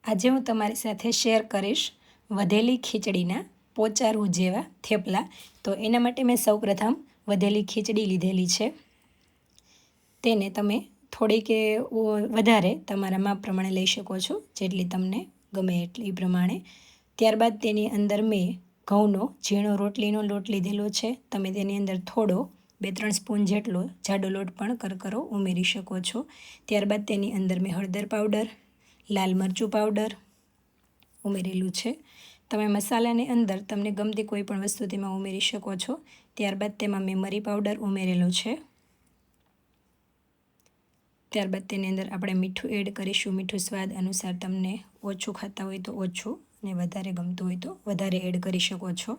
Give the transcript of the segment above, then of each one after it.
આજે હું તમારી સાથે શેર કરીશ વધેલી ખીચડીના પોચારું જેવા થેપલા. તો એના માટે મેં સૌપ્રથમ વધેલી ખીચડી લીધેલી છે. તેને તમે થોડી કે વધારે તમારા માપ પ્રમાણે લઈ શકો છો, જેટલી તમને ગમે એટલી પ્રમાણે. ત્યારબાદ તેની અંદર મેં ઘઉંનો ઝીણો રોટલીનો લોટ લીધેલો છે. તમે તેની અંદર થોડો 2-3 સ્પૂન જેટલો જાડો લોટ પણ કરકરો ઉમેરી શકો છો. ત્યારબાદ તેની અંદર મેં હળદર પાવડર, લાલ મરચું પાવડર ઉમેરેલું છે. તમે મસાલાની અંદર તમને ગમતી કોઈ પણ વસ્તુ તેમાં ઉમેરી શકો છો. ત્યારબાદ તેમાં મેં મરી પાવડર ઉમેરેલો છે. ત્યારબાદ તેની અંદર આપણે મીઠું એડ કરીશું. મીઠું સ્વાદ અનુસાર, તમને ઓછું ખાતા હોય તો ઓછું અને વધારે ગમતું હોય તો વધારે એડ કરી શકો છો.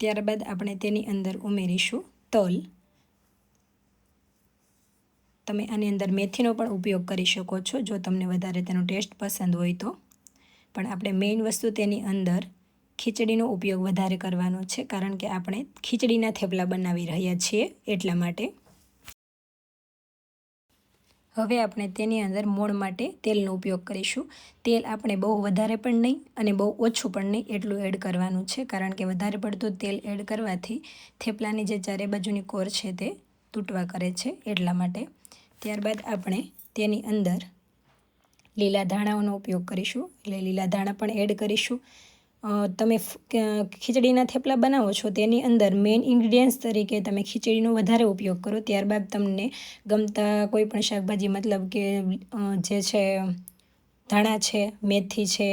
ત્યારબાદ આપણે તેની અંદર ઉમેરીશું તલ. તમે આની અંદર મેથીનો પણ ઉપયોગ કરી શકો છો જો તમને વધારે તેનો ટેસ્ટ પસંદ હોય તો. પણ આપણે મેઇન વસ્તુ તેની અંદર ખીચડીનો ઉપયોગ વધારે કરવાનો છે, કારણ કે આપણે ખીચડીના થેપલા બનાવી રહ્યા છીએ એટલા માટે. હવે આપણે તેની અંદર મોણ માટે તેલનો ઉપયોગ કરીશું. તેલ આપણે બહુ વધારે પણ નહીં અને બહુ ઓછું પણ નહીં એટલું એડ કરવાનું છે, કારણ કે વધારે પડતું તેલ એડ કરવાથી થેપલાની જે ચારે બાજુની કોર છે તે તૂટવા કરે છે એટલા માટે. ત્યારબાદ આપણે તેની અંદર લીલા ધાણાઓનો ઉપયોગ કરીશું, એટલે લીલા ધાણા પણ એડ કરીશું. તમે ખીચડીના થેપલા બનાવો છો તેની અંદર મેઇન ઇન્ગ્રીડિયન્ટ્સ તરીકે તમે ખીચડીનો વધારે ઉપયોગ કરો. ત્યારબાદ તમને ગમતા કોઈ પણ શાકભાજી, મતલબ કે જે છે ધાણા છે, મેથી છે,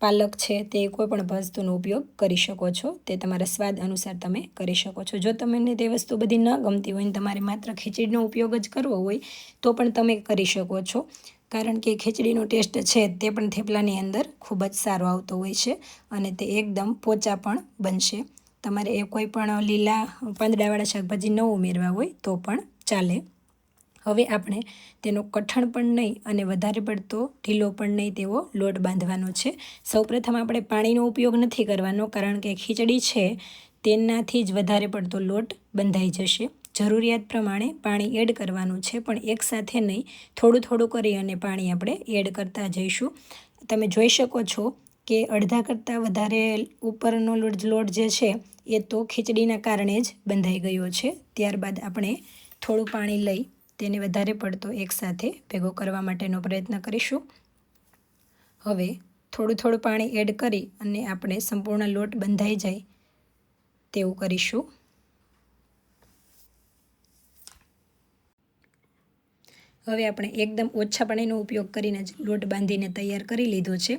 પાલક છે, તે કોઈ પણ વસ્તુનો ઉપયોગ કરી શકો છો. તે તમારા સ્વાદ અનુસાર તમે કરી શકો છો. જો તમને તે વસ્તુ બધી ન ગમતી હોય ને તમારે માત્ર ખીચડીનો ઉપયોગ જ કરવો હોય તો પણ તમે કરી શકો છો, કારણ કે ખીચડીનો ટેસ્ટ છે તે પણ થેપલાની અંદર ખૂબ જ સારો આવતો હોય છે અને તે એકદમ પોચા પણ બનશે. તમારે એ કોઈ પણ લીલા પાંદડાવાળા શાકભાજી ન ઉમેરવા હોય તો પણ ચાલે. હવે આપણે તેનો કઠણ પણ નહીં અને વધારે પડતો ઢીલો પણ નહીં તેવો લોટ બાંધવાનો છે. સૌપ્રથમ આપણે પાણીનો ઉપયોગ નથી કરવાનો, કારણ કે ખીચડી છે તેનાથી જ વધારે પડતો લોટ બંધાઈ જશે. જરૂરિયાત પ્રમાણે પાણી એડ કરવાનું છે, પણ એકસાથે નહીં, થોડું થોડું કરી અને પાણી આપણે એડ કરતા જઈશું. તમે જોઈ શકો છો કે અડધા કરતાં વધારે ઉપરનો લોટ જે છે એ તો ખીચડીના કારણે જ બંધાઈ ગયો છે. ત્યારબાદ આપણે થોડું પાણી લઈ તેને વધારે પડતો એકસાથે ભેગો કરવા માટેનો પ્રયત્ન કરીશું. હવે થોડું થોડું પાણી એડ કરી અને આપણે સંપૂર્ણ લોટ બંધાઈ જાય તેવું કરીશું. હવે આપણે એકદમ ઓછા પાણીનો ઉપયોગ કરીને જ લોટ બાંધીને તૈયાર કરી લીધો છે.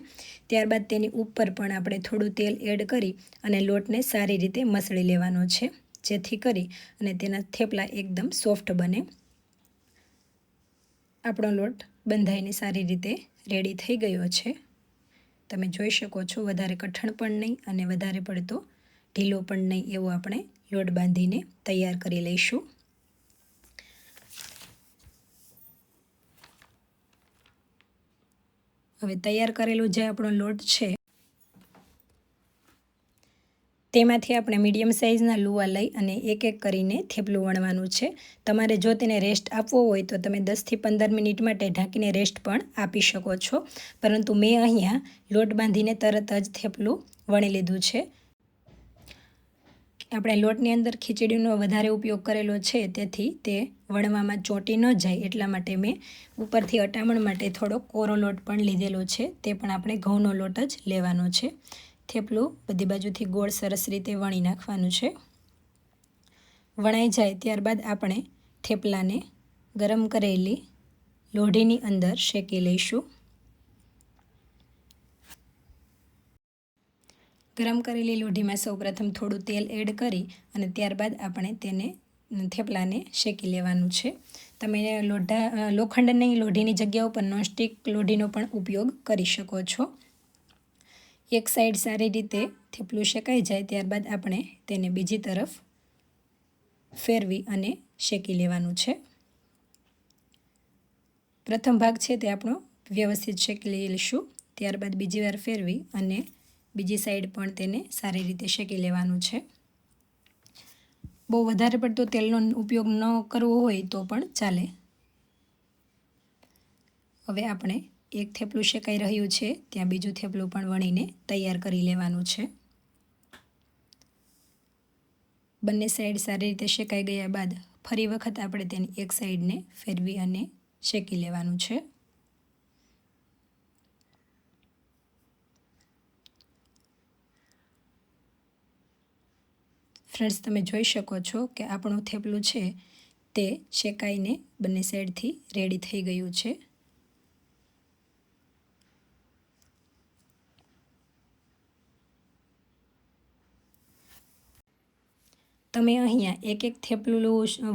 ત્યારબાદ તેની ઉપર પણ આપણે થોડું તેલ એડ કરી અને લોટને સારી રીતે મસળી લેવાનો છે, જેથી કરી અને તેના થેપલા એકદમ સોફ્ટ બને. આપણો લોટ બંધાઈને સારી રીતે રેડી થઈ ગયો છે. તમે જોઈ શકો છો વધારે કઠણ પણ નહીં અને વધારે પડતો ઢીલો પણ નહીં એવો આપણે લોટ બાંધીને તૈયાર કરી લઈશું. હવે તૈયાર કરેલો જે આપણો લોટ છે તેમાંથી આપણે મીડિયમ સાઇઝના લુવા લઈ અને એક એક કરીને થેપલું વણવાનું છે. તમારે જો તેને રેસ્ટ આપવો હોય તો તમે 10થી 15 મિનિટ માટે ઢાંકીને રેસ્ટ પણ આપી શકો છો, પરંતુ મેં અહીંયા લોટ બાંધીને તરત જ થેપલું વણી લીધું છે. આપણે લોટની અંદર ખીચડીનો વધારે ઉપયોગ કરેલો છે, તેથી તે વણવામાં ચોંટી ન જાય એટલા માટે મેં ઉપરથી અટામણ માટે થોડો કોરો લોટ પણ લીધેલો છે. તે પણ આપણે ઘઉંનો લોટ જ લેવાનો છે. થેપલું બધી બાજુથી ગોળ સરસ રીતે વણી નાખવાનું છે. વણાઈ જાય ત્યારબાદ આપણે થેપલાને ગરમ કરેલી લોઢીની અંદર શેકી લઈશું. ગરમ કરેલી લોઢીમાં સૌપ્રથમ થોડું તેલ એડ કરી અને ત્યારબાદ આપણે તેને થેપલાને શેકી લેવાનું છે. તમે લોખંડની લોઢીની જગ્યા ઉપર નોનસ્ટિક લોઢીનો પણ ઉપયોગ કરી શકો છો. એક સાઈડ સારી રીતે થેપલું શેકાઈ જાય ત્યારબાદ આપણે તેને બીજી તરફ ફેરવી અને શેકી લેવાનું છે. પ્રથમ ભાગ છે તે આપણો વ્યવસ્થિત શેકી લઈશું. ત્યારબાદ બીજી વાર ફેરવી અને બીજી સાઈડ પણ તેને સારી રીતે શેકી લેવાનું છે. બહુ વધારે પડતો તેલનો ઉપયોગ ન કરવો હોય તો પણ ચાલે. હવે આપણે એક થેપલું શેકાઈ રહ્યું છે ત્યાં બીજું થેપલું પણ વણીને તૈયાર કરી લેવાનું છે. બંને સાઈડ સારી રીતે શેકાઈ ગયા બાદ ફરી વખત આપણે તેની એક સાઈડને ફેરવી અને શેકી લેવાનું છે. ફ્રેન્ડ્સ, તમે જોઈ શકો છો કે આપણું થેપલું છે તે શેકાઈને બંને સાઈડથી રેડી થઈ ગયું છે. તમે અહીંયા એક એક થેપલું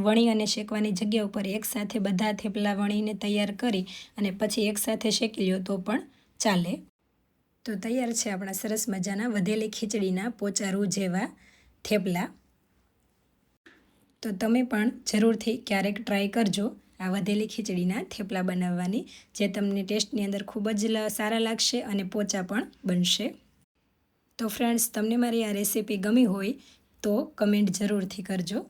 વણી અને શેકવાની જગ્યા ઉપર એકસાથે બધા થેપલા વણીને તૈયાર કરી અને પછી એકસાથે શેકી લો તો પણ ચાલે. તો તૈયાર છે આપણા સરસ મજાના વધેલી ખીચડીના પોચા રૂ જેવા થેપલા. તો તમે પણ જરૂરથી ક્યારેક ટ્રાય કરજો આ વધેલી ખીચડીના થેપલા બનાવવાની, જે તમને ટેસ્ટની અંદર ખૂબ જ સારા લાગશે અને પોચા પણ બનશે. તો ફ્રેન્ડ્સ, તમને મારી આ રેસીપી ગમી હોય તો કમેન્ટ જરૂરથી કરજો